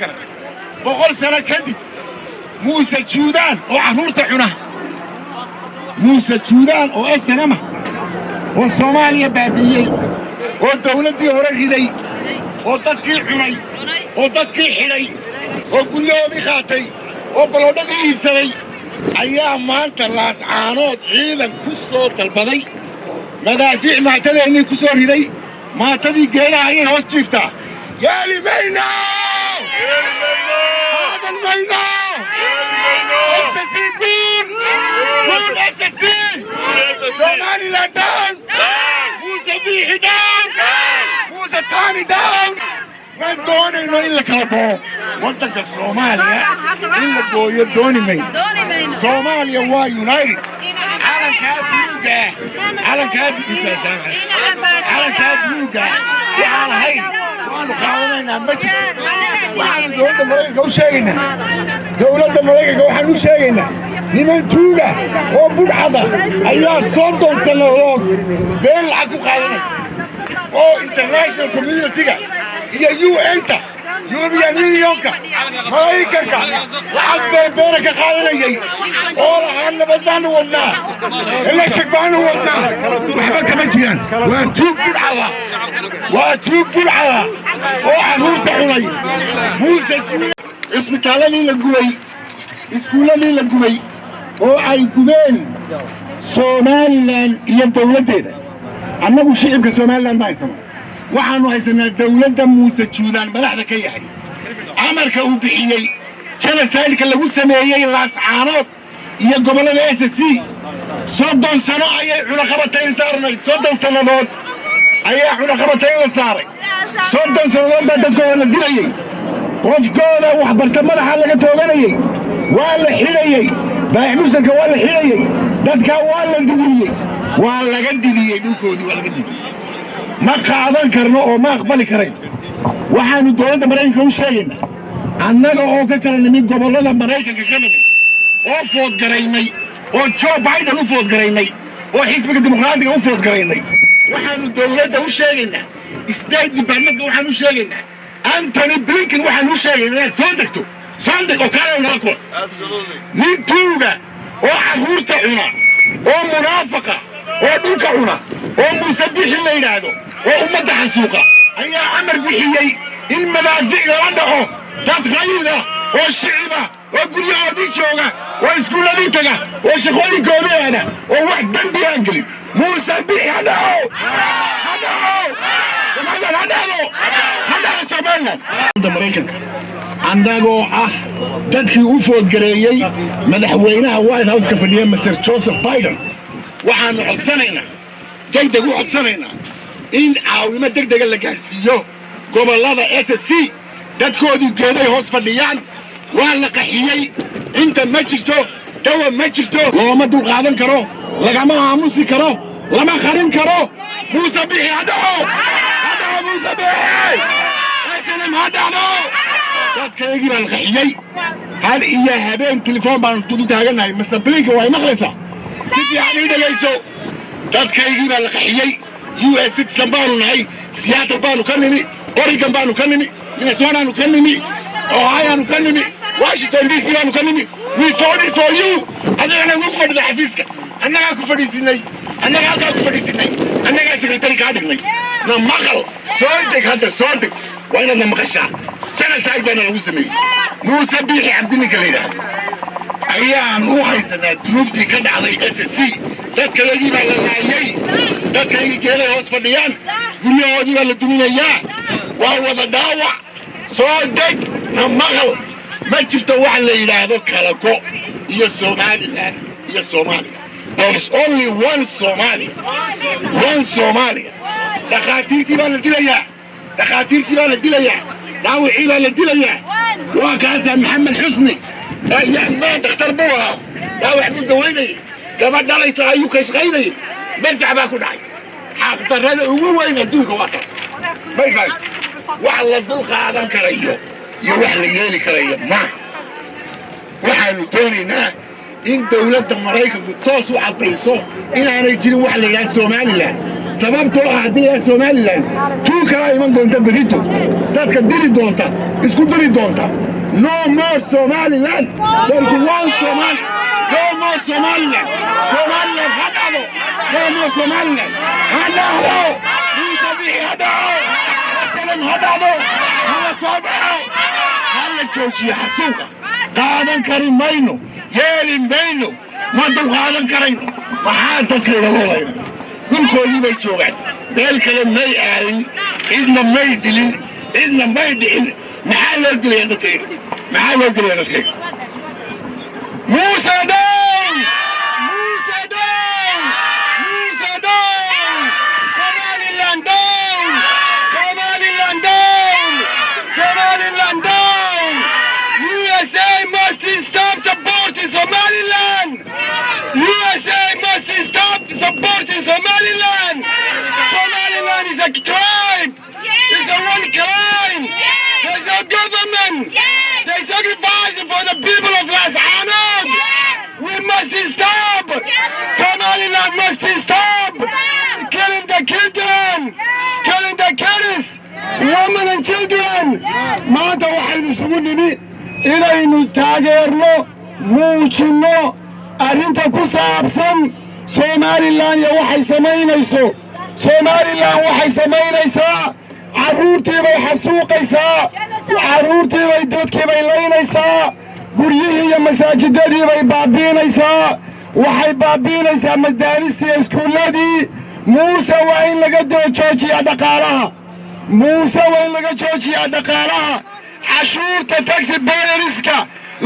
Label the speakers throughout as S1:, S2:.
S1: كره بقول سنة كدي موسى جودان وعهورت عنا موسى جودان وأسنمه والصومالية بابية والدولة دي هرقدي وتدكي عني وتدكي حري وكل يوم خاتي وبلودك يبسري أيام ما أنت الناس عانود عيلا كسو البضي مدافع ما تلي إني كسو هدي ما تدي جينا عين وسجفتا يا لي مينا هذا المينا أساسيين قول أساسيين سومالي لندن موسى بيحي داون موسى تاني داون من دوني إنه إلا كلابو وانتك الصوماليا إلا قوية دوني مين صوماليا وا يونايتد على كابيوغا على كابيوغا على كابيوغا وعلى هاي وأنا قاومنا مجد وعلى دولة مريكا وشينا دولة مريكا وحنو شينا لمن توغا وبدعضا أيها صندون سنوات بين العقو قادنا أو international community هي يو أنت يوروبيان يونيونكا مايكا لعب بيرك قادنا أولا عنا بدنا ولا إلا شكبان ولا وحبك مجيان وتوك بالعضا وتوك بالعضا وعنور تحولي موسى اسم تعالى للقوي اسكولا للقوي وعي كوبين سوماليلاند iyo dawladeeda annagu shicibka Soomaaliland ma haysano waxaanu haysanaa dawladda Muuse Juulaan madaxda ka yahay amarka uu bixiyay janasaylka lagu sameeyay laascaanood iyo gobolada SSC 30 sano ayay cunaqabatayn saarnay 30 sanadood ayaa cunaqabatayn la saaray 30 sanadood baa dadkooda la dilayay qofkooda wax barta madaxa laga tooganayay waa la xidhayay بايع مسلك ولا حيلي دتك ولا دديي ولا قديي دولكودي ولا قديي ما قادن كرنو او ما اقبل كرين waxaan dowladda Mareykanka u sheegaynaa annaga oo ka kala nimid gobolada Mareykanka ka nimid oo food garaynay oo Joe Biden u food garaynay oo xisbiga dimuqraadiga u food garaynay waxaan dowladda u sheegaynaa state department waxaan u sheegaynaa Anthony Blinken waxaan u sheegaynaa soo degto صندق وكالة وناكل من توغا وعهورت عنا ومنافقة ودوك عنا ومسبح الليل هذا وأمة حسوقة أي عمر بحيي المدافع لوضعه تتغيرنا والشعبة وقل يا ودي شوغا واسكول ذي تغا وشغولي كوني أنا وواحد بندي أنجلي مسبح هذا سوماليلاند هذا مريكان عندنا dadkii u food gareeyay madaxweynaha White House ka fadhiya Mr. Joseph Biden waxaanu codsanaynaa degdeg u codsanaynaa in caawimo degdeg la gaarsiiyo gobolada SSC dadkoodii geeday hoos fadhiyaan waa la qaxiyay inta ma jirto dawa ma jirto looma dul qaadan karo lagama aamusi karo lama qarin karo Muuse bixi hada Muuse bixi asalaam hada dadka eegi baan qaxiyay hal iyo habeen telefoon baan tudu taaganahay Mr. Blinken way maqlaysaa si fiican ii dhageyso dadka eegi baan qaxiyay US citizen baanu nahay Seattle baanu ka nimi Oregon baanu ka nimi Minnesota baanu ka nimi Ohio baanu ka nimi Washington DC baanu ka nimi we fought it for you annaga nagu fadhida xafiiska annaga ku fadhiisinay annaga ku fadhiisinay annaga secretary ka dhignay na maqal soo deg hadda soo deg وأنا لما خشع سنة سعيد بين الموسمين موسى بيحي عبدني كلينا أيام روحي سنة تنوبتي كده على SSC دات كده يجيب على النعيي دات كده يجي كده وصف الديان يقول لي هو دي ولا الدنيا إياه وهو ذا داوع صادق نمغل ما تشفتوا واحد اللي يلاحظوك كالكو هي الصومالي هي الصومالي There's only one Somali دخاتيتي بقى الدنيا دخاتيرتي بقى للدليا داوعي بقى للدليا وكاسا محمد حسني يا ما تختربوها داوع عبد الدويني كما دالي صغيوك يشغيني بيرفع باكو داي حق هذا هو وين الدوك واطس ما يفعل وحل الدلخ هذا كريو يروح ليالي كريو ما وحلو تونينا إن دولة مريكا قطاسو عطيسو إن أنا يجري وحل ليالي سوماليلاند sababtoo ah haddii reer somalilan tuu kalaa iman doonta berito dadka dili doonta isku diri doonta no more somaliland there is one somali no more somaliland somaliland hadhado no more somaliland hadhado muuse bixi hadhado asalan hadhado hala soo baxo hala joojiyo xasuuqa qaadan kari mayno yeeli mayno ma dulqaadan karayno maxaa dadka laga holayna dhulkoodii bay joogaan meel kale may aadin cidna may dilin cidna may dhicin maxaa loo dilaya dadkayga maxaa loo dilaya dadkayga muuse down muuse down muuse down somaliland down somaliland down somaliland down USA must stop supporting Somaliland USA must stop supporting Somaliland. Somaliland is a tribe. It's a one crime. There's no government. They sacrifice for the people of Las Anod. We must stop. Somaliland must stop. Killing the children. Killing the kids. Women and children. maanta waxaynu isugu nimi inaynu taageerno muujinno arrinta ku saabsan Somaliland iyo waxay samaynayso Somaliland waxay samaynaysaa caruurtii bay xasuuqaysaa caruurtii bay dadkii bay leynaysaa guryihii iyo masaajidadii bay baabiinaysaa waxay baabiinaysaa masdaaristii iyo iskuuladii muuse waa in laga joojiyaa dhaqaalaha muuse waa in laga joojiyaa dhaqaalaha cashuurta taxi bayariska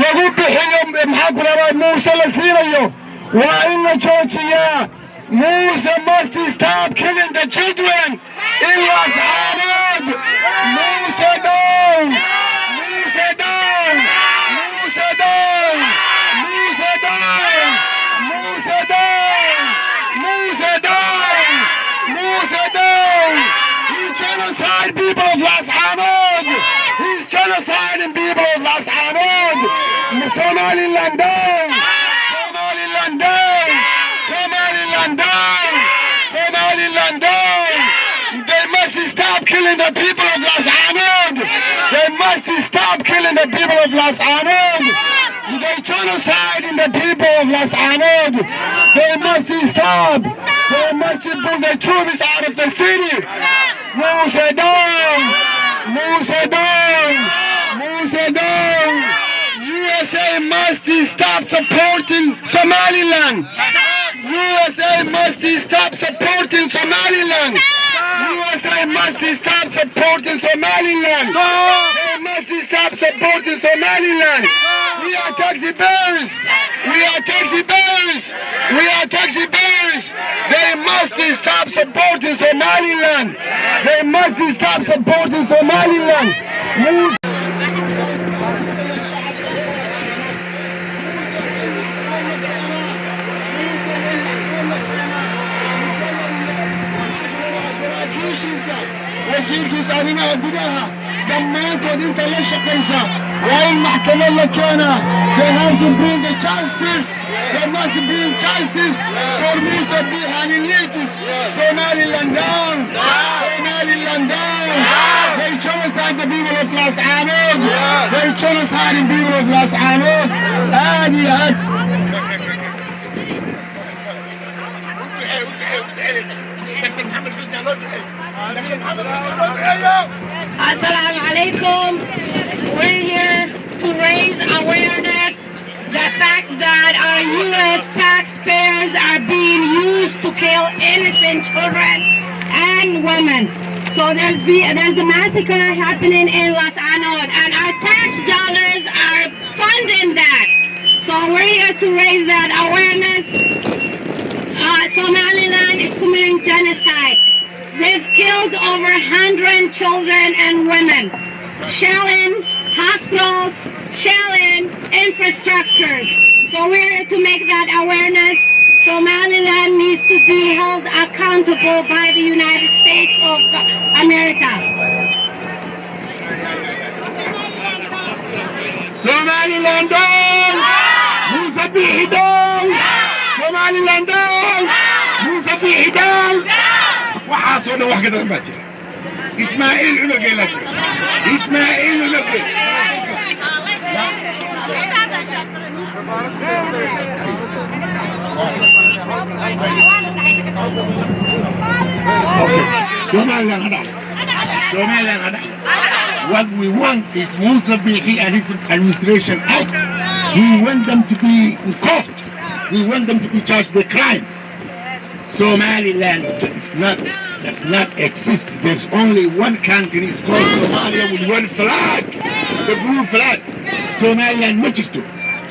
S1: lagu bixiyo maxaa ku rabaa muuse la siinayo waa in la joojiyaa Musa must stop killing the children in Las Anod. Musa down! Musa down! Musa down! Musa down! Musa down! Musa down! Musa down! He's genocide people of Las Anod! He's genociding people of Las Anod! Somaliland down! Somaliland down! Somaliland down! Somaliland down! They must stop killing the people of Las Anod! They must stop killing the people of Las Anod! They genociding the people of Las Anod! They must stop! They must pull the troops out of the city! Musa down! Musa down! Musa down! USA must stop supporting Somaliland! USA must stop supporting Somaliland! USA must stop supporting Somaliland! They must stop supporting Somaliland! We are taxi bears! We are taxi bears! We are taxi bears! They must stop supporting Somaliland! They must stop supporting Somaliland! wasiirkiisa arrimaha gudaha dhammaantood inta la shaqaysa waa in maxkamad la keenaa. They have to bring the justice. They must bring justice for Musa Bihi and elites. Somaliland down! Somaliland down! They genocide the people of Las Anod! They genocide the people of Las Anod! aad iyo aad
S2: Assalamu alaikum. We're here to raise awareness the fact that our U.S. taxpayers are being used to kill innocent children and women. So there's a massacre happening in Las Anod, and our tax dollars are funding that. So we're here to raise that awareness. Somaliland is committing genocide. They've killed over 100 children and women, shelling hospitals, shelling infrastructures. So we're here to make that awareness. Somaliland needs to be held accountable by the United States of America.
S1: Somaliland down! Musa Bihi down! Somaliland down! Musa Bihi down! وحاصلنا واحد قدر ما جرى إسماعيل عمر قيل إسماعيل عمر قيل Somaliland. What we want is Musa Bihi and his administration out. We want them to be in court. We want them to be charged with crimes. Somaliland does not exist. There's only one country. It's called Somalia with one flag, the blue flag. Somaliland ma jirto.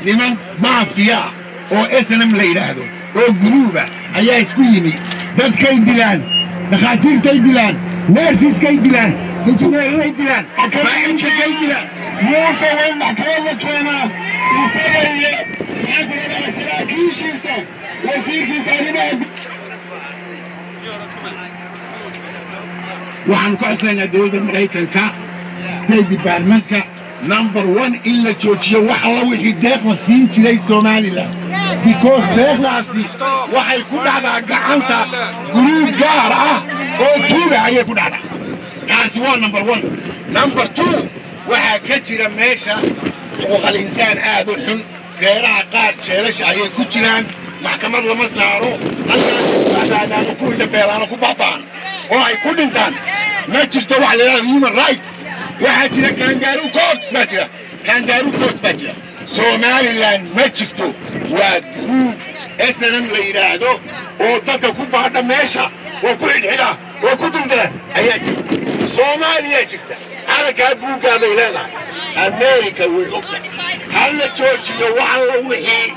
S1: Niman mafia oo SNM la yiraahdo oo guruuba ayaa isku yimi dadkay dilaan dhakhaatiirtay dilaan nurses-kay dilaan injineeray dilaan akabaayinshakay dilaan muuse way maxkamada keenaa isagaiyo saraakiishiisa wasiirkiisa arrimaha waxaan ku codsanaynaa dowladda maraykanka state departmentka number 1 in la joojiyo wax alla wixii deeq la siin jiray Somaliland because deeqdaasi waxay ku dhacdaa gacanta guruub gaar ah oo tuuga ayay ku dhacdaa taasi waa number 1 number 2 waxaa ka jira meesha xuquuqal insaan aad u xun geeraha qaar jeelasha ayay ku jiraan maxkamad lama saaro halkaas ku indhabeelaana ku baaba'an oo ay ku dhintaan ma jirto wax la yidhahdo human rights waxaa jira kangaroo courts baa jira Somaliland ma jirto waa group SNM la yidhaahdo oo dadka ku faadha meesha oo ku xidhxidha oo ku dhintaan ayaa jirta Soomaaliya jirta calankaa buuggaa bay leedahay America way ogtahay hal la joojiyo wax alla wixii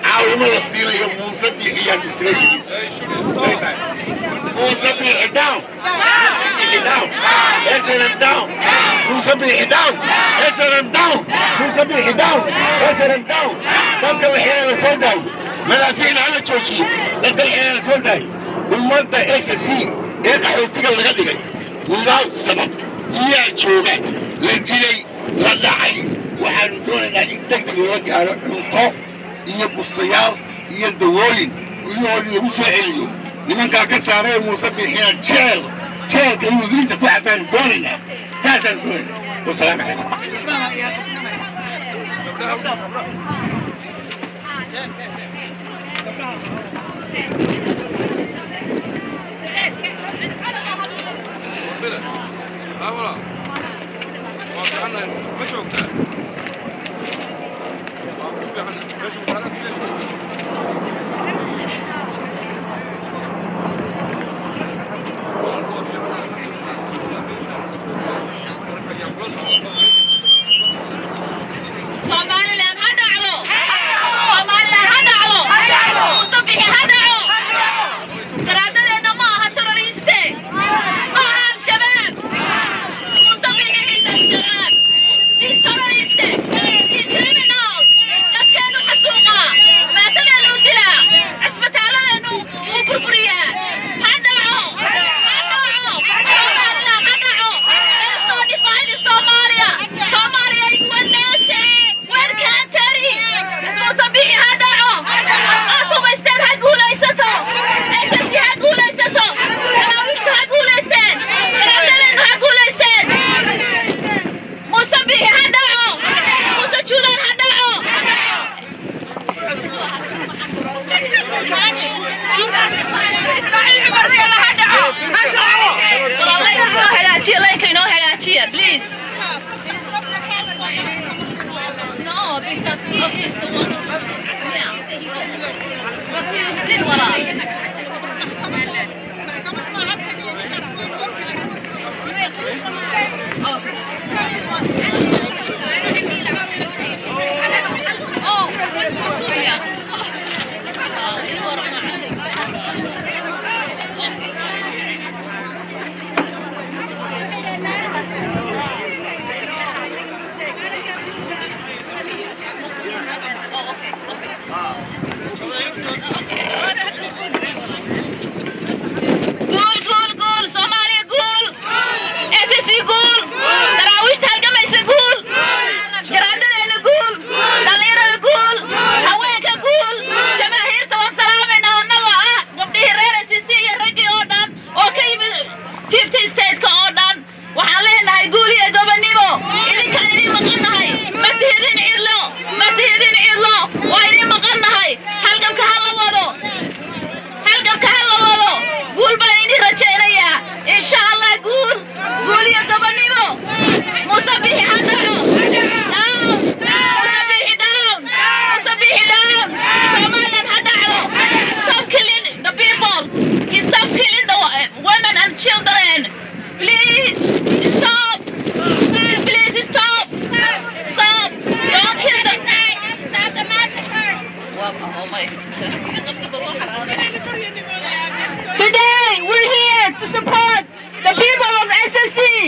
S1: caawimo la siinayo Muuse Bihi administrationkiisa Muuse Bihi down SNM down Muuse Bihi down SNM down Muuse Bihi down SNM down dadka waxyaala la soo daayo madaafiicna hala joojiyo dadka waxyaala la soo daayo ummadda SSC ee qaxootiga laga dhigay without sabab iyaa jooga la dilay la dhacay waxaanu doonaynaa in degdeg looga gaaro cunto iyo bustayaal iyo dawooyin guryahoodii lagu soo celiyo nimankaa ka saaray Muuse Bixina jeelka inuu diinta ku cabaan doonaynaa saasaan doonaynaa wasalaamu calaykum
S2: Please. No, because he is the one who... Yeah. But he is still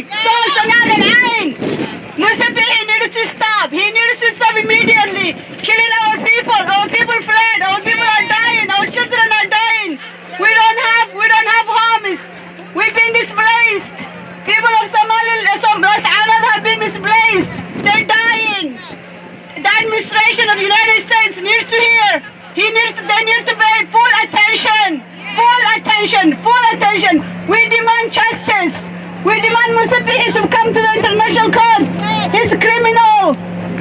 S2: South Sudan and Ain. Musa Bihi needs to stop. He needs to stop immediately. Killing our people. Our people fled. Our people are dying. Our children are dying. We don't have homes. We've been displaced. People of Somaliland, Ras Anod have been misplaced. They're dying. The administration of the United States needs to hear. They need to pay full attention. Full attention. Full attention. We demand justice. We demand Musa Bihi to come to the international court. He's a criminal.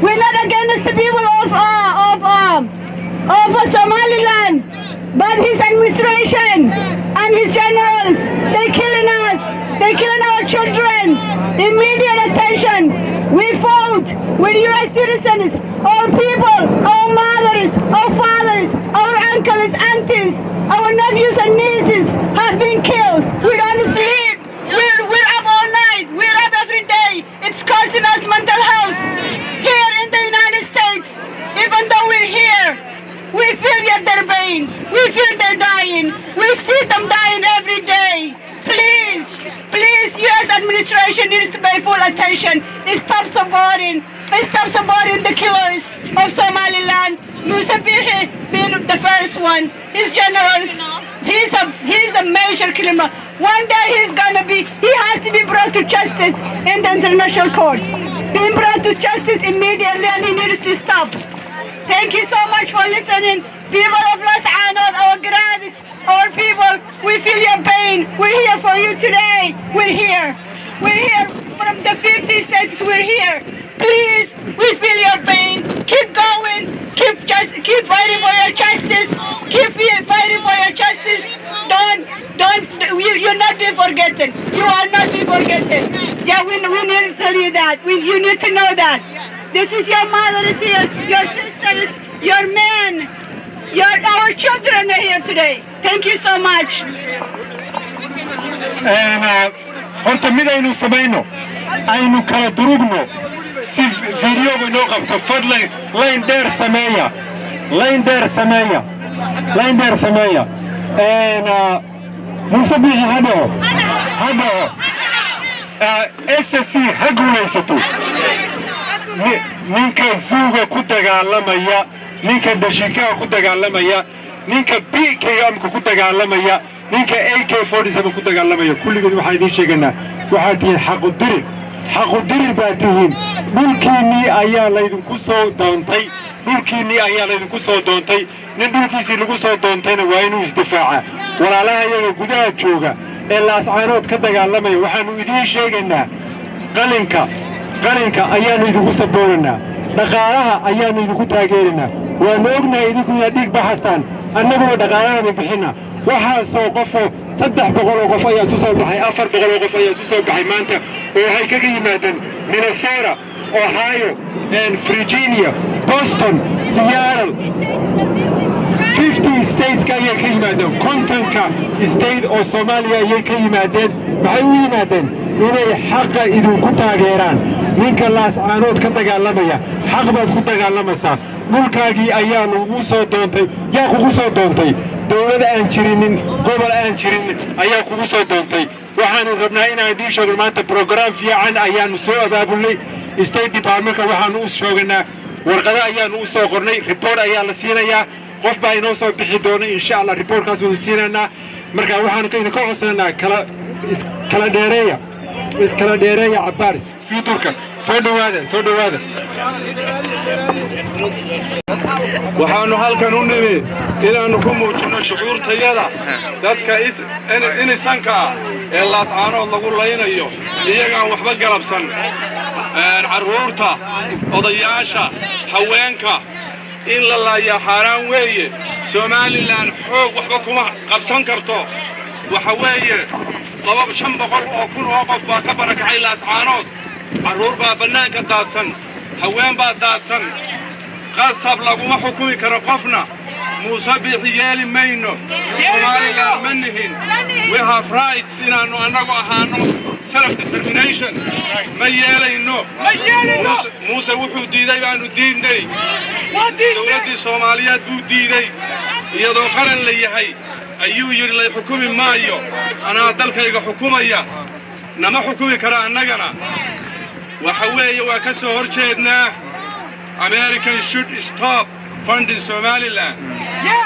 S2: We're not against the people of Somaliland, but his administration and his generals, they're killing us. They're killing our children. Immediate attention. We fought with U.S. citizens, our people, our mothers, our fathers, our uncles, aunties, our nephews and nieces have been killed. We don't sleep. We're up all night. We're up every day. It's costing us mental health. Here in the United States, even though we're here, we feel their pain. We feel they're dying. We see them dying every day. Please, U.S. administration needs to pay full attention. Stop supporting the killers of Somaliland. Musa Bihi being the first one. His generals, he's a major criminal. One day he has to be brought to justice in the international court. Being brought to justice immediately, and he needs to stop. Thank you so much for listening. People of Ras Anod, our Gradis, our people, we feel your pain. We're here for you today. We're here. We're here from the 50 states. We're here. Please, we feel your pain. Keep going. Keep fighting for your justice. Keep fighting for your justice. You're not being forgotten. You are not being forgotten. Yeah, we need to tell you that. You need to know that. This is your mothers here, your sisters, your men, our children are here today. Thank you so much.
S1: horta mid aynu samayno aynu kala durugno si videoga inoo qabto fadlan line dheer sameeya Musa Bihi hadho SSC ha guulaysato ninka zuuga ku dagaalamaya ninka dashikaha ku dagaalamaya ninka BKM ku dagaalamaya ninka AK47 ku dagaalamaya kulligood waxa idin sheeganaa waxa tii xaq u dirir baa tihiin dhulkiinii ayaa laydinku soo doontay nin dhulkiisii lagu soo doontayna waa inuu isdifaaca walaalaha iyaga gudaha jooga ee laascaanood ka dagaalamaya waxaanu idin sheeganaa qalinka ayaanu idinku saboolanaa dhaqaalaha ayaanu idinku taageerinaa waanu ognahay idinku inaad dhiig baxastaan annaguna dhaqaalahaanu bixina waxaasoo qofoo 300 oo qof ayaa isu soo baxay 400 oo qof ayaa isu soo baxay maanta oo waxay kaga yimaadeen Minnesota, Ohio, and Virginia, Boston, Seattle. 50 states ka ayay ka yimaadeen kontonka state oo Soomaaliya ayay ka yimaadeen waxay u yimaadeen inay xaqa idinku taageeraan ninka laascaanood ka dagaalamaya xaq baad ku dagaalamaysaa dhulkaagii ayaa lagu soo doontay yaa kugu soo doontay dowlad aan jirinin gobol aan jirin ayaa kugu soo doontay waxaanu rabnaa inaan idin sheegno maanta program fiican ayaanu soo abaabulnay state departmentka waxaanu u sheegnaa warqado ayaanu u soo qornay report ayaa la siinayaa qof baa inoo soo bixi doona insha Allah reportkaas wada siinana marka waxaanu ka codsanaa kala dheereeya cabaaris fiiturka soo dhawaada waxaanu halkan u nimi inaanu ku muujino shucuurtayada dadka inisanka ee laascaanood lagu laynayo iyagaan waxba galabsan carruurta odayaasha haweenka in la laayaa xaaraan weeye Somaliland xoog waxba kuma qabsan karto waxa weeye 500 oo kun oo qof baa ka barakacay laascaanood carruur baa bannaanka daadsan haween baa daadsan qasab laguma xukumi karo qofna Musa Bihi yeeli mayno Somaliland manihin we have rights inaanu anagu ahaano self determination ma yeelayno Musa wuxuu diiday baanu diidnay dowladda Soomaaliyeed buu diiday iyadoo qaran la yahay ayuu yiri la xukumi maayo anaa dalkayga xukumaya
S3: nama xukumi kara annagana waxa weeye waa ka soo horjeednaa American should stop funding Somaliland.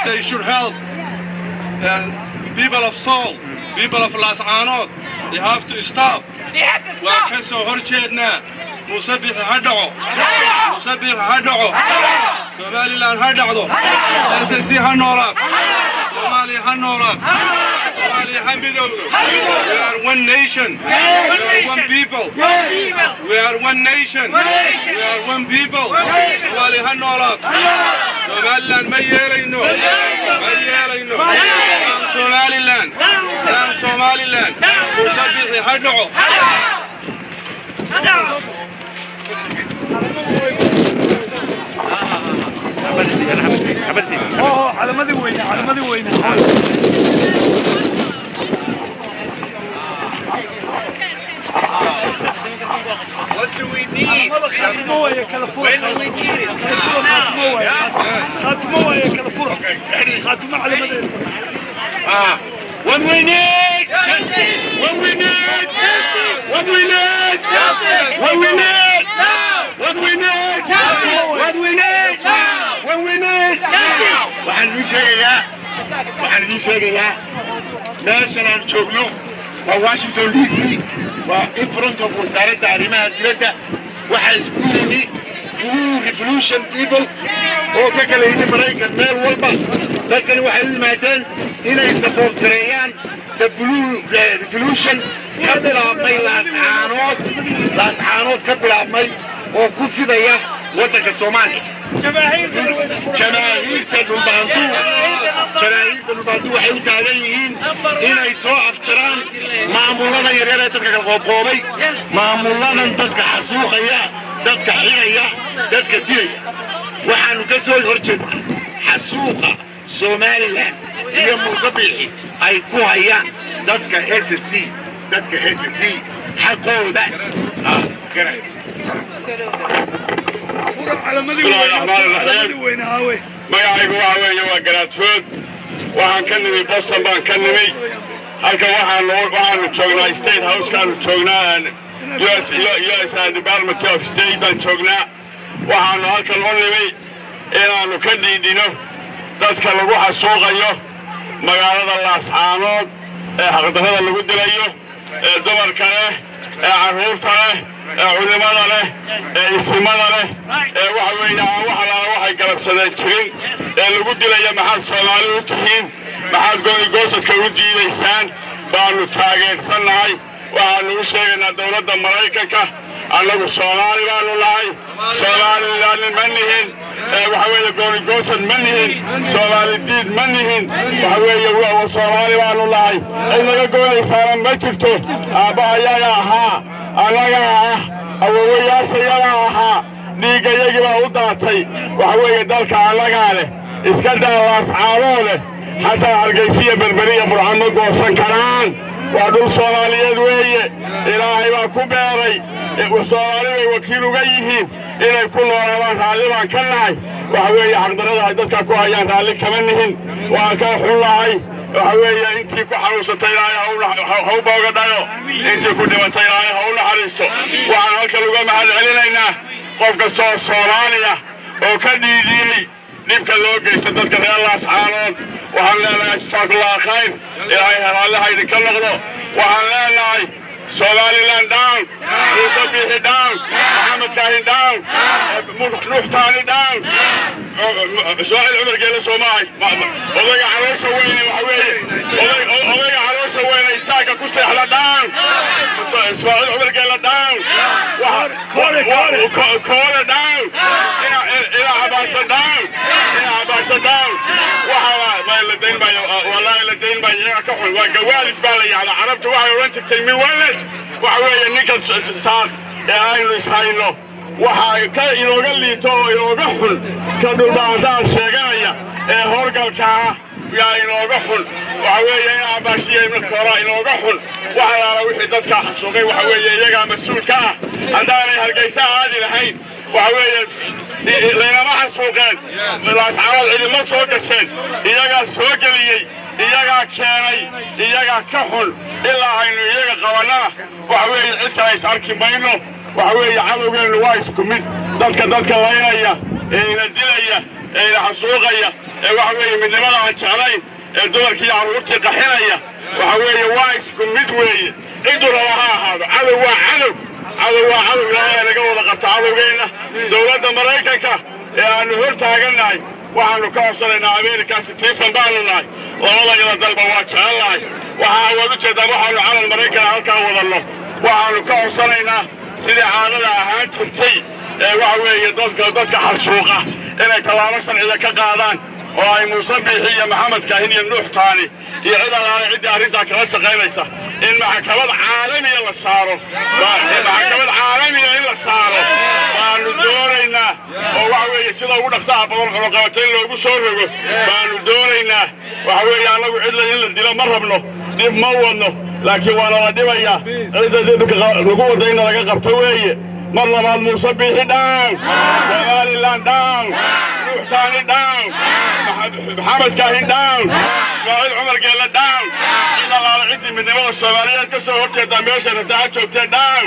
S3: They should help people of Seoul, people of Las Anod. They have to stop. waa ka soo horjeednaa musabix hadhaco musabix hadhaco Somaliland hadhacdo SSC ha noolaad Soomaaliya ha noolaad Soomaaliya ha midowdo we are one nation we are one people we are one nation we are one people Soomaaliya ha noolaad Somaliland ma yeelayno Somaliland musabix hadhaco
S1: على مدى وين
S3: What do we need? When do we need it? What we need? Justice. What we need? Justice. What we need? Justice. What we need? What we need? Justice. What we need? What we need? Justice. waxaan idin sheegayaa meeshan aan joogno waa Washington DC waa in front of wasaaradda arrimaha dibadda waxaa isku yimi blue revolution people oo ka kala yimid Maraykan meel walba dadkani waxay u yimaadeen inay support gareeyaan the blue revolution ka bilaabmay Las Anod ka bilaabmay oo ku fidaya waddanka Soomaaliya jamaahiirta dhulbaantu waxay u taagan yihiin inay soo afjaraan maamulada yaryar ee dadka kala qoobqoobay maamuladan dadka xasuuqaya dadka xigaya dadka dilaya waxaanu ka soo horjeednaa xasuuqa Somaliland iyo musabixi ay ku hayaan dadka SSC xaqooda garay magacaygu waxa weeye waa garaadfood waxaan ka nimi Boston baan ka nimi halka waxaanu joognaa State House-kaanu joognaa US Department of State baan joognaa waxaanu halkan u nimi inaannu ka dhiidhino dadka lagu xasuuqayo magaalada Las Anod ee xaqdarrada lagu dilayo ee dumarka leh ee carruurta leh ee culimada leh ee isimada leh ee waxa weeyaan waxay galabsadeen jirin ee lagu dilaya maxaad Soomaali u tihiin maxaad goosadka u diidaysaan baanu taageersannahay waxaanu u sheegaynaa dowladda Maraykanka annagu Soomaali baanu nahay Somaliland ma nihin waxa weeye goosad ma nihin Soomaali diid ma nihin waxa weeye waa Soomaali baanu nahay inaga goonaysaana ma jirto aabba ayaga ahaa anaga awowayaashayada ahaa dhiigayagii baa u daatay waxa weeye dalka annagaa leh iska daa Las Anod leh xataa Hargeysa Berberiya Burcano goosan karaan waa dhul Soomaaliyeed weeye ilaahay baa ku beeray Soomaali bay wakiil uga yihiin inay ku noolaadaan raalli baan ka nahay waxa weeye xaqdarrada ay dadka ku hayaan raalli kama nihin waan ka xun lahay waxa weeye intii ku xanuunsatay ilaahay ha u boogadhayo intii ku dhimatay ilaahay ha u naxariisto waxaan halkan uga mahadcelinaynaa qof kastoo Soomaaliya oo ka dhiidiyey dhibka loo geysta dadka reer Las Anod waxaan leenahay jazakallahu khayr ilaahay raalliha idinka noqdo waxaan leenahay Somaliland down musabix down Maxamed Kaahin down Nuux Taani down Ismaaciil Cumar Geele Soomaali odayga caloosha weyne waxa weeye odayga caloosha weyne istaaga ku seexla down Ismaaciil Cumar Geele down koole down ila Abaasha down waxa la deyn baa wallahi la deyn baa iyaga ka xun waa gawaalis baa la yiraahdaa carabtu waxay oran jirtay min walad waxa weeye ninkan saar ee aynu ishayno waxa ka inooga liito oo inooga xun ka dhulbaantaan sheeganaya ee horgalka yaa inooga xun waxa weeye Abaashiye markora inooga xun waxa la wixii dadka xasuuqay waxa weeye iyaga mas'uulka ah hadaanay Hargeysa aadi lahayn waxa weeye leeyama xasuuqeen laascaanood cidima soo gasheen iyagaa soo geliyey iyagaa keenay iyagaa ka xun ilaa aynu iyaga qabannana waxa weeye cid kale is arki mayno waxa weeye cadowgeennu waa isku mid dadka laynaya ee ina dilaya ee ina xasuuqaya ee waxa weeye midnimada aan jeclayn ee dumarkii carruurtii qaxinaya waxa weeye waa isku mid weeye ciduu raba ha ahaado cadow waa cadow ilaahay naga wada qabta cadowgeenna dowladda maraykanka ee aanu hor taagannahay waxaannu ka codsanaynaa ameerikaasi tiisan baanu nahay labadayada dalba waa jecelnahay waad u jeeddaan waxaannu calan maraykana halkaa wadanno waxaannu ka codsanaynaa sidii caadada ahaan jirtay ee waxa weeye dadka xasuuqa inay tallaabo sharciga ka qaadaan oo ay muuse biixi iyo maxamed kaahin iyo nuux taani iyo cid allaale ciddii arrintaa kala shaqaynaysa in maxkamad caalamiya la saaro baanu doonaynaa oo waxa weeye sida ugu dhaqsaha badan cunaqabatayn loogu soo rogo baanu doonaynaa waxa weeye annagu cidla in la dilo ma rabno dhib ma wadno laakiin waa nala dhibayaa cidda dhibka lagu wadayna laga qabto weeye mar labaad muuse biixi dhawn somalilan dhawn nuux taani dhawn maxamed kaahin dhawn ismaaciil cumar geelle dhawn cid allaale ciddii midnimada soomaaliyeed ka soo hor jeeddaa meeshay rabta ha joogtee dhawn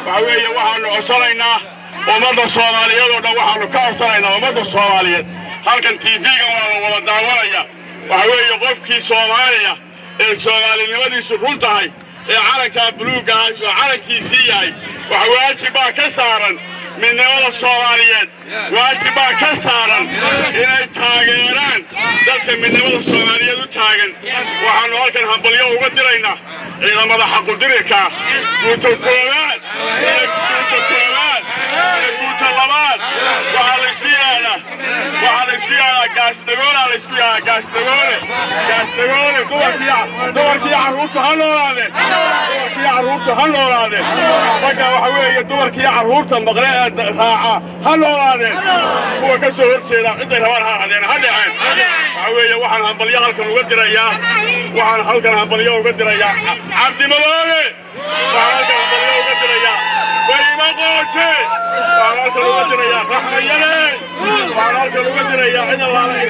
S3: waxa weeye waxaannu codsanaynaa ummadda soomaaliyeed oo dhan waxaannu ka codsanaynaa ummadda soomaaliyeed halkan tv-ga waa la wada daawanaya waxa weeye qofkii soomaaliya ee soomaalinimadiisu run tahay ee calankaa buluuggaah oo calankiisii yahay waxa waajib baa ka saaran midnimada soomaaliyeed waajib baa ka saaran inay taageeraan dadka midnimada soomaaliyeed u taagan waxaannu halkan hambalyo uga diraynaa ciidamada xaqudirirkaa guuta koowaad iyo guuta labaad waxaa laysku yidhaahdaa gaasdagoole dumarkii carruurtu ha noolaadeen ragga waxa weeye dumarkii carruurta maqle ee raaca ha noolaadeen kuwa ka soo hor jeeda cidday rabaan ha ahaadeen ha dhaceen waxa weeye waxaan hambalyo halkan uga dirayaa cabdimadoobe waxaan halkan hambalyo uga dirayaa barima qooje waxaan halkan uga dirayaa raxmayane waxaan halkan uga dirayaa cid allaale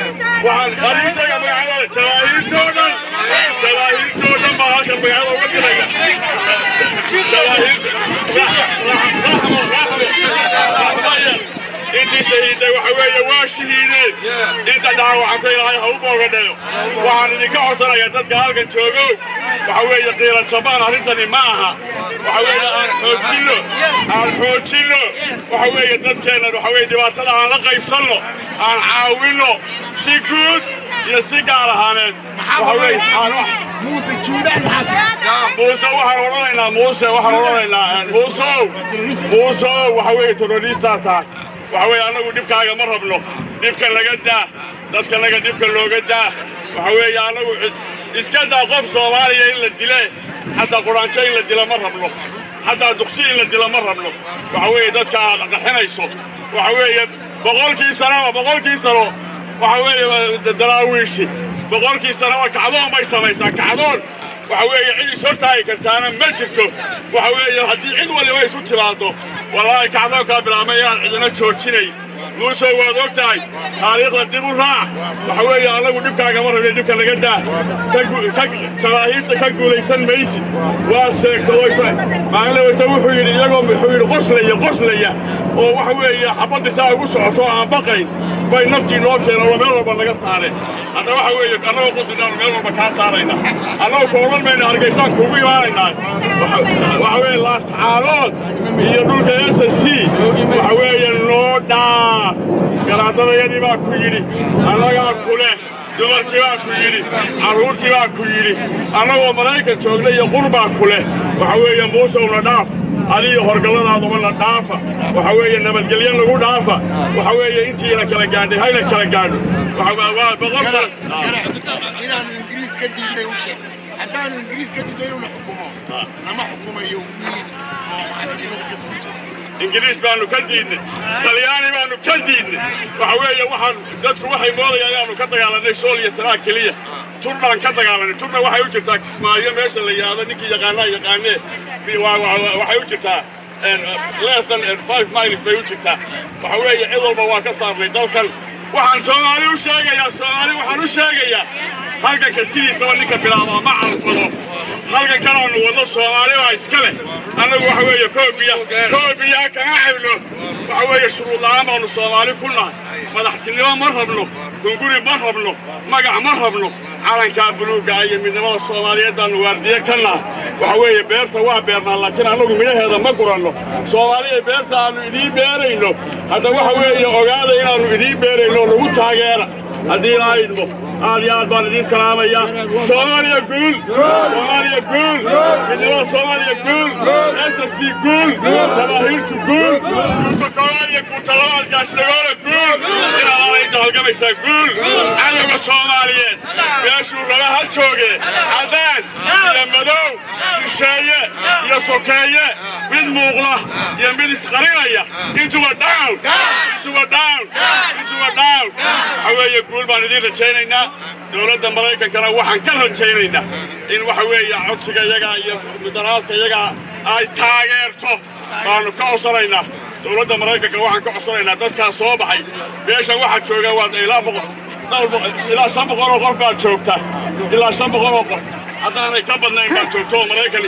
S3: waxaan haliishaga magacadooda jawaahiirtoo dhan baa halkan magacada uga diraya intii shahiiday waxa weeye waa shahiideen inta dhaawacanta ilaahay ha u boogadhayo waxaan idinka codsanayaa dadka halkan joogow waxa weeye qiila jabaan arrintani ma aha waxa weeye aan xoojinno waxa weeye dadkeennan waxa weeye dhibaatada aan la qaybsanno aan caawinno si guud iyo si gaar ahaaneed waxa weeye muuse waxaan odhanaynaa muusow waxa weeye terroristaa tahay waxa weeye annagu dhibkaaga ma rabno dhibka laga daa dadkanaga dhibka looga daa waxa weeye annagu iska daa qof soomaaliya in la dile xataa quraanjo in la dila ma rabno xataa duqsi in la dila ma rabno waxa weeye dadka aad qaxinayso waxa weeye boqolkii sano waxa weeye daraawiishi boqolkii sanoba kacdoon bay samaysaa kacdoon waxa weeye cid is hortaagi kartaana ma jirto waxa weeye haddii cid waliba isu timaado wallaahi kacdoonkaa bilaabmay inaan cidina joojinay muuse waad og tahay taariikhda dib u raac waxa weeye annagu dhibkaagama rabyo dhibka laga daa jamaahiirta ka guulaysan maysid waad sheegto maalinlawata wuxuu yidhi qoslaya oo waxa weeye xabaddi saa ugu socoto aan baqayn bay naftii noo keeneen oo meel walba naga saareen hadda waxa weeye annagoo qoslinaan meel walba kaa saarayna annagoo kooban mayna hargaysaan kuugu imaanaynaa waxa weeye laascaanood iyo dhulka SSC waxa weeye noo dhaaf garaadadayadii baa ku yidhi annagaa ku leh dumarkii baa ku yidhi carruurtii baa ku yidhi annagoo maraykan joogna iyo qur baa ku leh waxa weeye muusowna dhaaf adiyo horgalladaaduma la dhaafa waxa weeye nabadgelyo lagu dhaafa waxa weeye intiina kala gaadhay hayna kala gaadho
S1: inaanu ingiriis ka diidnay u sheeg haddaanu ingiriis ka diidnay inuu xukumo nama xukumayo soomaalinimada ka soo jeeda
S3: ingiriis baanu ka diidnay talyaani baanu ka diidnay waxa weeye dadku waxay moodayaan inaanu ka dagaalanay sool iyo sanaag keliya turnaan ka dagaalanay turna waxay u jirtaa kismaayo meesha la yidhaahdo ninkii yaqaanee waxay u jirtaa less than 5 miles bay u jirtaa waxa weeye cid walba waa ka saarnay dalkan waxaan Soomaali u sheegayaa halka sidiisaba ninka bilaabo ma carfado halka kanaanu wadno Soomaali waa iska leh anagu waxa weeye koobiya kana xablo waxa weeye shuruud la'aan baanu Soomaali ku nahay madaxtinimo ma rabno guri ma rabno magac ma rabno calanka buluuga iyo midnimada Soomaaliyeed aanu waardiye kana waxa weeye beerta waa beernaa laakiin anagu midhaheeda ma guranno Soomaaliya beerta aanu idii beerayno hadda waxa weeye ogaada inaanu idii beerayno lagu taageera haddii la idmo aad iyo aad baan idiin salaamayaa Soomaaliya guul midnimada Soomaaliya guul SSC guul jamaahiirtu guul Soomaaliya guutalada gaashdagoola guul inaad alayta halgamaysaa guul cadowga Soomaaliyeed meeshuu raba ha jooge cadaan iyo madow shisheeye iyo sokeeye mid muuqda iyo mid isqarinaya intuba down waxaweeye guul baan idiin rajaynaynaa dowladda Maraykankana waxaan ka rajaynaynaa in waxa weeye codsiga iyaga iyo mudanaadka iyaga ay taageerto baanu ka codsanaynaa dowladda Maraykanka waxaan ka codsanaynaa dadkaas soo baxay meeshan waxaa jooga waad ilaa 500 oo qof baa joogta ilaa 500 oo qof haddaanay ka badnayn baa joogto oo Maraykan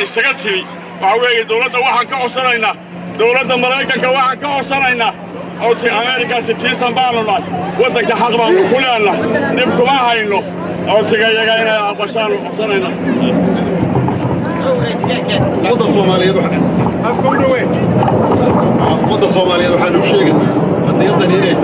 S3: isaga timi waxa weeye dowladda waxaan ka codsanaynaa dowladda Maraykanka waxaan ka codsanaynaa codsi Amerika citizen baanu nahay waddanka xaq baanu ku leenahay dib kuma hayno codsiga iyaga inay aqbashaan u codsanaynaa
S4: ummadda Soomaaliyeed waxaan u sheegaynaa qadiyaddan inay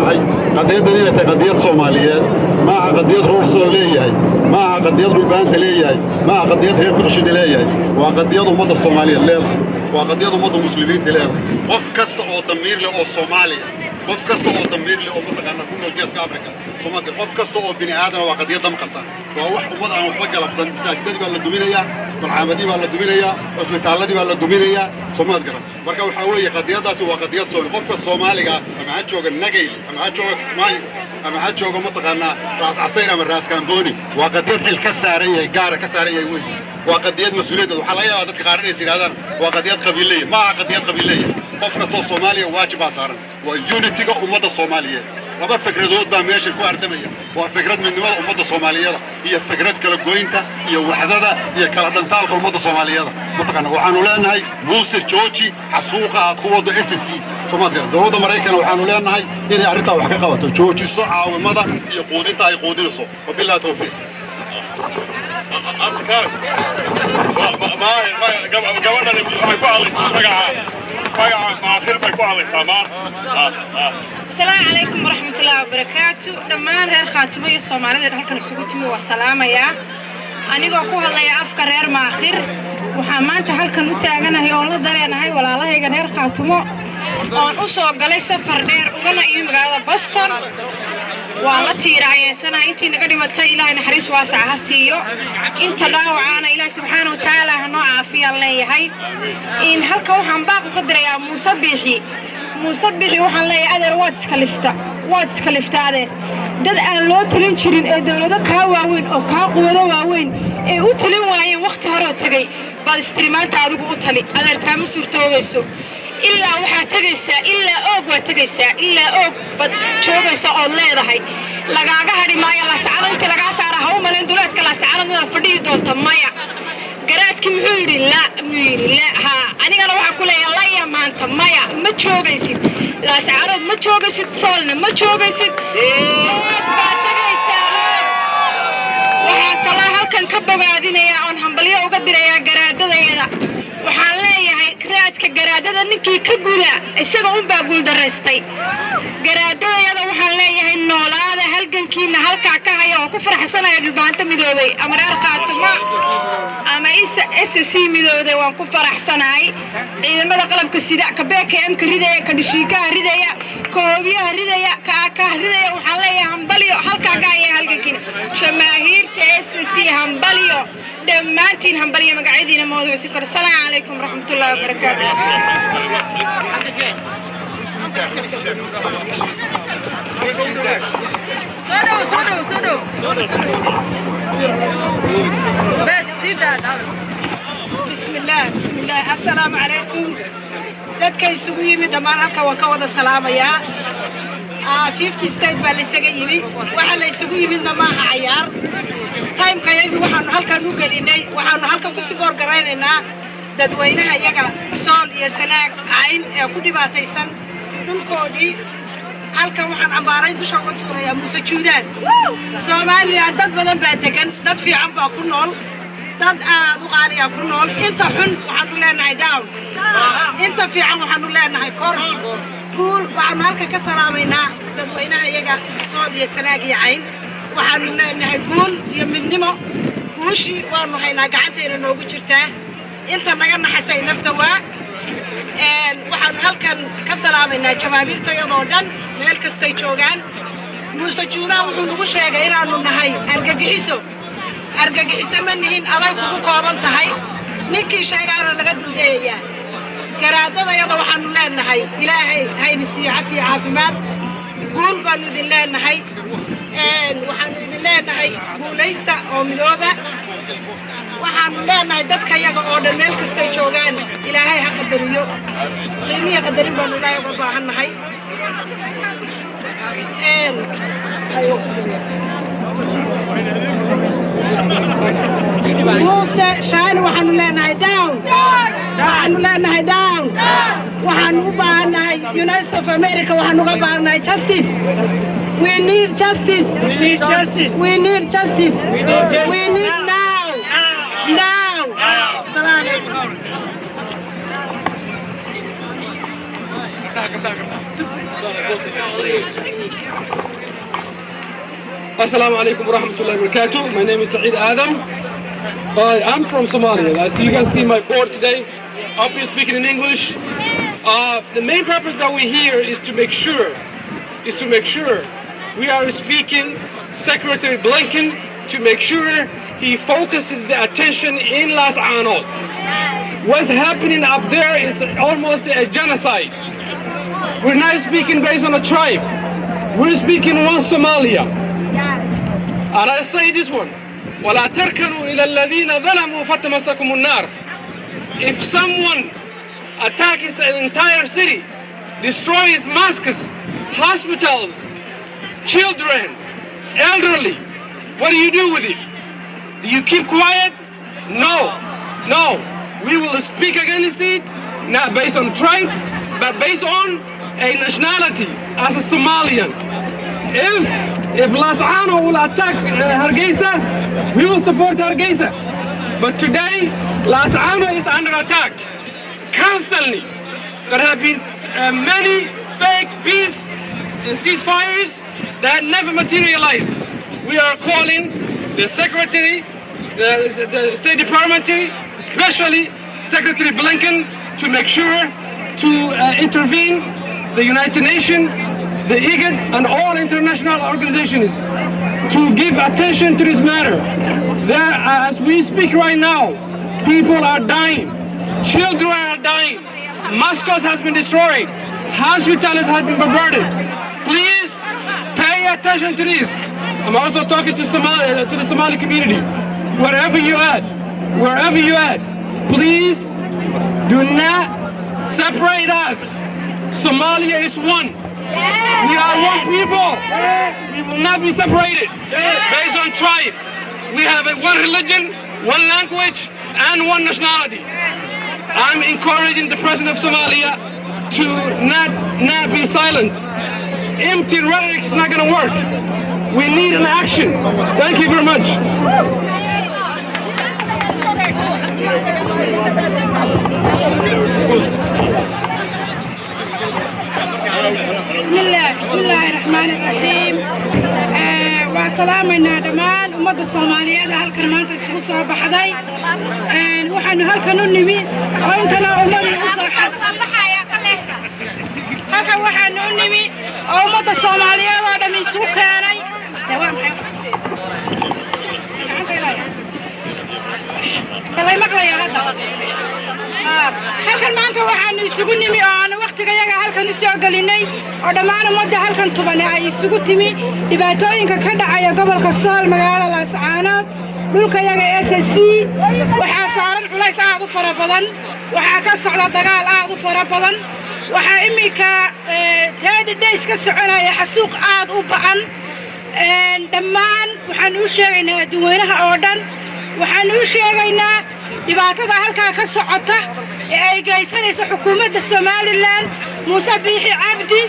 S4: tahay qadiyad Soomaaliyeed maaha qadiyad Roorsool leeyahay maaha qadiyad dhulbaanta leeyahay maaha qadiyad reer Fiqshini leeyahay waa qadiyad ummadda Soomaaliyeed leedahay waa qadiyad ummadda muslimiinta leedahay qof kasta oo damiir leh oo Soomaaliya qof kasta oo damiir leh oo mataqaana ku nool geeska Afrika Soomaaliya qof kasta oo bini aadan waa qadiyad damqasa waa wax ummad aan waxba galabsan masaajidadii baa la duminayaa malcaamadii baa la duminayaa cusbitaaladii baa la duminayaa Soomaaliya marka waxa weeye qadiyadaasi waa qadiyad Soomaali qofka Soomaaliga ama ha jooga Nagayl ama ha jooga Kismaayo ama ha jooga mataqaana Raas Casayr ama Raas Kaambooni waa qadiyad xil ka saaran yahay gaar ka saaran yahay weeye waa qadiyad mas'uuliyad waxa laga yaabaa dadka qaar inay yiraahdaan waa qadiyad qabiilay maaha qadiyad qabiilay qof kasta oo Soomaaliya waajib saaran waa unity-ga ummadda Soomaaliyeed laba fikradood baa meesha ku ardamaya waa fikrad midnimada ummadda Soomaaliyeed iyo fikrad kala goynta iyo waxdada iyo kala dhantaalka ummadda Soomaaliyeed mataqaana waxaanu leenahay Muuse Jooji xasuuqa aad ku wado SSC Soomaaliya dowladda Maraykanka waxaanu leenahay inay arrinta wax ka qabato joojiso caawimada iyo quudinta ay quudinayso wabillahi tawfiiq
S2: السلام عليكم ورحمة الله وبركاته دمان رير خاتمة الصومالية halkan isugu timi waa salaamaya anigoo ku hadlaya afka reer maakhir waxaan maanta halkan u taaganahay oo la dareenahay walaalahayga reer khaatumo oon u soo galay safar dheer ugana iyo magaalada Boston waa la tiiraayeensanaa intii naga dhimatay Ilaahay naxariis waasac ha siiyo inta dhaawacana Ilaahay subxaanahu wa ta'aala ha noo caafiyo leeyahay in halka waxaan baaq uga dirayaa Muuse Biixi waxaan leeyahay adeer waad iska liftaade dad aan loo talin jirin ee dawlado kaa waaweyn oo kaa quwado waaweyn ee u talin waayeen waqti hore oo tagay baad istrimaanta adigu u tali adeer taama suurtoogayso ilaa waxaa tagaysaa ilaa oog bad joogaysa oo leedahay lagaaga hadhi maayo la sacadanta lagaa saara ha u malayn duleedka la sacadanta fadhiyi doonto maya garaadki muxuu yidhi la ha anigana waxaa ku leeyahay la iyo maanta maya ma joogaysid la sacadood ma joogaysid soolna ma joogaysid baad tagaysaa waxaan kaloo halkan ka bogaadinayaa oon hambalyo uga dirayaa garaadadayada waxaan leeyahay raadka garaadada ninkii ka guda isaga unbaa guuldaraystay garaadadayada waxaan leeyahay noolaada halgankiina halkaa ka haya oo ku faraxsanaya dhulbaanta midoobay ama reer khaatumo ama SSC midooday waan ku faraxsanahay ciidamada qalabka sida ka BKM ka ridaya ka dhishiikaha ridaya ka hoobiyaha ridaya ka ridaya waxaan leeyahay hambalyo halkaa ka haya halgankiina jamaahiirta SSC hambalyo دمانتين همبلية مقعدين موضوع سكر السلام عليكم ورحمة الله وبركاته صدو بس سيب that بسم الله السلام عليكم dadka isugu yimid dhamaan halka waan ka wada salaamayaa 50 state baa la isaga yimid waxa la isugu yimidna maaha ciyaar time-ka yagu waxaanu halkan u gelinay waxaanu halkan ku support garaynaynaa dadweynaha iyaga sool iyo sanaag cayn ee ku dhibaataysan dhulkoodii halkan waxaan ambaarayn dusha uga tuurayaa Muuse Juudaan Soomaaliya dad badan baa degan dad fiican baa ku nool dad aad u qaaliya ku nool inta xun waxaanu leenahay down inta fiican waxaanu leenahay kor guul waxaanu halka ka salaamaynaa dadweynaha iyaga sool iyo sanaag iyo cayn waxaanu leenahay guul iyo midnimo guushii waanu haynaa gacanteena noogu jirtaa inta naga naxasay nafta waa waxaanu halkan ka salaamaynaa jabaabiirtayadoo dhan meel kastay joogaan Muuse Juudaan wuxuu nagu sheegay inaanu nahay argagixiso ma nihin aday kugu kooban tahay ninkii sheegaana laga duldeeyaa garaadadayada waxaanu leenahay ilaahay hayna siiyo caafimaad guul baanu idin leenahay waxaanu idin leenahay guulaysta oo midooba waxaanu leenahay dadka iyaga oo dhan meel kastay joogaan ilaahay ha qadariyo qiimiyo qadarin baanu ilaahay uga baahannahay Muuse Shine waxaanu leenahay down waxaanu u baahannahay United States of America waxaanu uga baahannahay justice we need justice we need now salaam alaykum
S5: Assalamu alaikum wa rahmatullahi wa barakatuh. My name is Saeed Adam. I'm from Somalia. As you can see my board today, I'll be speaking in English. The main purpose that we're here is to make sure we are speaking Secretary Blinken to make sure he focuses the attention in Las Ano. What's happening up there is almost a genocide. We're not speaking based on a tribe. We're speaking one Somalia. And I say this one. وَلَا تَرْكَنُوا إِلَى الَّذِينَ ظَلَمُوا فَتَمَسَّكُمُ النَّارِ. If someone attacks an entire city, destroys mosques, hospitals, children, elderly, what do you do with it? Do you keep quiet? No. We will speak against it, not based on tribe, but based on a nationality as a Somalian. If Las Ano will attack Hargeisa, we will support Hargeisa. But today, Las Ano is under attack. Constantly, there have been many fake peace and ceasefires that never materialized. We are calling the Secretary, the State Department, especially Secretary Blinken, to make sure to intervene, the United Nations, the IGAD, and all international organizations to give attention to this matter. There, as we speak right now, people are dying, children are dying, mosques has been destroyed, hospitals have been bombarded. Please pay attention to this. I'm also talking to the Somali community. Wherever you at, please do not separate us. Somalia is one. We are one people. We will not be separated based on tribe. We have one religion, one language, and one nationality. I'm encouraging the President of Somalia to not be silent. Empty rhetoric is not going to work. We need an action. Thank you very much.
S2: بسم الله الرحمن الرحيم وسلامنا دمان أمد الصومالية هالكن مانت سوسة بحداي وحنا هالكن نمي وإنتنا أمد الأسرة هالكن وحنا نمي أمد الصومالية وهذا من سوق يعني تمام كلا مقلا يا هذا halkan maanta waxaanu isugu nimi oo aan waqtiga yaga halkan soo galinay oo dhammaan umada halkan tuban ay isugu timi dhibaatooyinka ka dhacaya gobolka Sool magaalada Las Ano dhulka yaga SSC waxa saaran culays aad u fara badan waxaa ka socda dagaal aad u fara badan waxaa imika 30 days ka soconaya xasuuq aad u ba'an dhammaan waxaan u sheegaynaa dadweynaha oo dhan waxaan u sheegaynaa dhibaatada halkaa ka socota ee ay geysanayso xukuumadda Somaliland Muuse Biixi Cabdi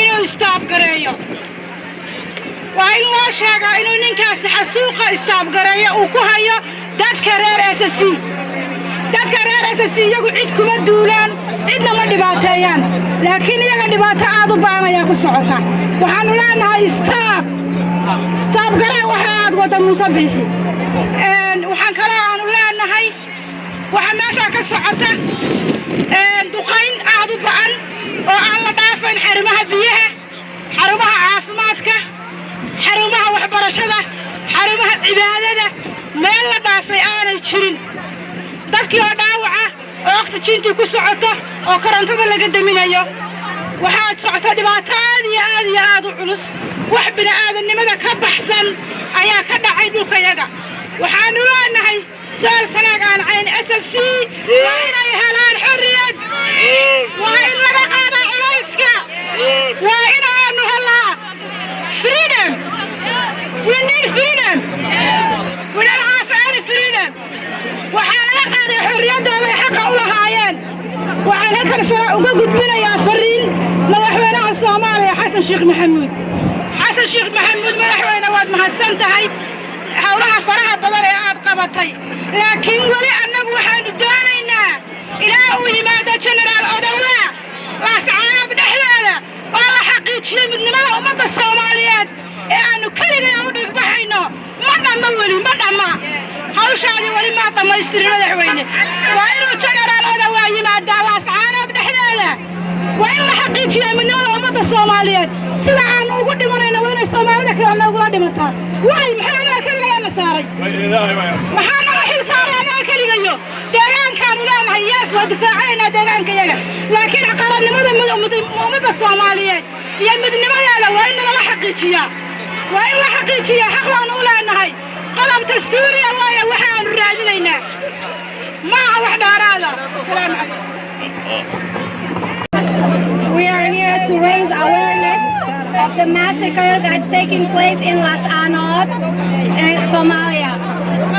S2: inuu istaab gareeyo waa in loo sheegaa inuu ninkaasi xasuuqa istaab gareeyo uu ku hayo dadka reer SSC dadka reer SSC iyagu cid kuma duulaan cidna ma dhibaateeyaan laakiin iyaga dhibaato aad u ba'an ayaa ku socota waxaanu leenahay istaab garee waxa aad wada Muuse Biixi waxaan kale aanu leenahay waxa meesha ka socota duqayn aad u ba'an oo aan la dhaafin xarumaha biyaha xarumaha caafimaadka xarumaha waxbarashada xarumaha cibaadada meel la dhaafay aanay jirin dadkii oo dhaawaca oo oxygentii ku socoto oo korontada laga daminayo waxaa socota dhibaato aad u culus wax bini'aadanimada ka baxsan ayaa ka dhacay dhulkayaga waxaanu leenahay سؤال سنة عن عين SSC وين يهلان حرية وين لقى قادة عليسكا وين أنه هلا freedom we need freedom ونلعب عن freedom وحالا قادة حرية دولة حق أولها عيان وعن هكذا سنة أقود بنا يا فرين مدحونا الصومالي حسن شيخ محمود مدحونا واد مهد سنتهي hawlaha faraha badan ee aad qabatay laakiin wali annagu waxaan doonaynaa ilaa uu yimaado General Odawa laascaanood dhexdeeda oo la xaqiijiyo midnimada ummadda Soomaaliyeed ee aanu kaliya u dhigbaxayno ma dhamma hawshaani wali ma dhamaystirin madaxweyne waa inuu General Odawa yimaado laascaanood dhexdeeda waa in la xaqiijiyo midnimada ummadda Soomaaliyeed sida aan ugu dhimanayno waa inay Soomaalida kale ugu dhimataa way maxaa kaliya saaray maxaa naga xilsaareena kaliya deegaankan uleenahay yaas waa difaacayna deegaankayaga laakiin qaranimada ummadda Soomaaliyeed iyo midnimadeeda waa in la xaqiijiyaa xaq waan u leenahay qalab dastuuri ah waxaan raadinaynaa ma wax dhaaraada assalaamu calaykum
S6: We are here to raise awareness of the massacre that's taking place in Las Anod, Somalia.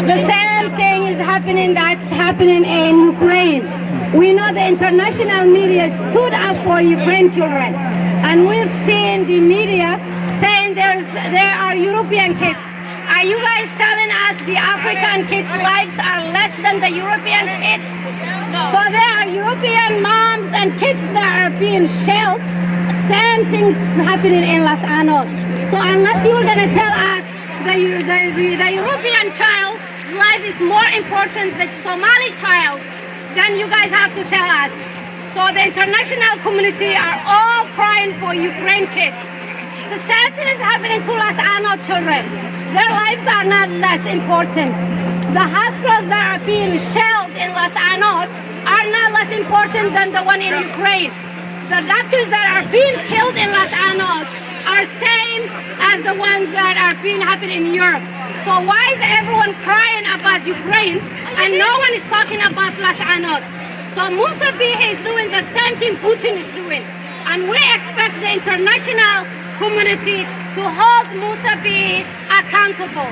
S6: The same thing is happening in Ukraine. We know the international media stood up for Ukraine children, and we've seen the media saying there are European kids. Are you guys telling us the African kids' lives are less than the European kids? No. So there are European moms and kids that are being shelled. Same things happening in Las Anod. So unless you're going to tell us the European child's life is more important than Somali child, then you guys have to tell us. So the international community are all crying for Ukraine kids. The same thing is happening to Las Anod children. Their lives are not less important. The hospitals that are being shelled in Las Anod are not less important than the one in Ukraine. The doctors that are being killed in Las Anod are same as the ones that are being happening in Europe. So why is everyone crying about Ukraine and no one is talking about Las Anod? So Muuse Biixi is doing the same thing Putin is doing. And we expect the international community to hold Muuse Biixi accountable.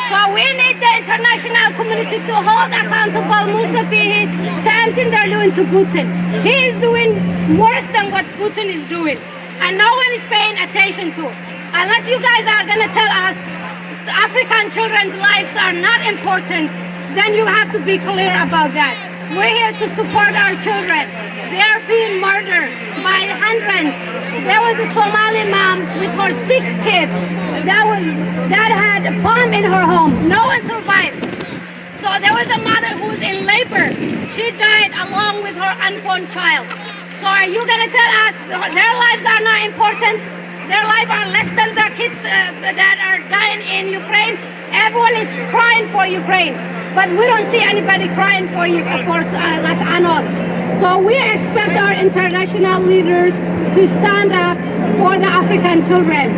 S6: So we need the international community to hold accountable Muuse Biixi. Same thing they're doing to Putin. He is doing worse than what Putin is doing. And no one is paying attention to. Unless you guys are going to tell us African children's lives are not important, then you have to be clear about that. We're here to support our children. They are being murdered by hundreds. There was a Somali mom with her 6 kids that had a bomb in her home. No one survived. So there was a mother who was in labor. She died along with her unborn child. So are you going to tell us their lives are not important? Their lives are less than the kids that are dying in Ukraine? Everyone is crying for Ukraine, but we don't see anybody crying for Las Anod. So we expect our international leaders to stand up for the African children.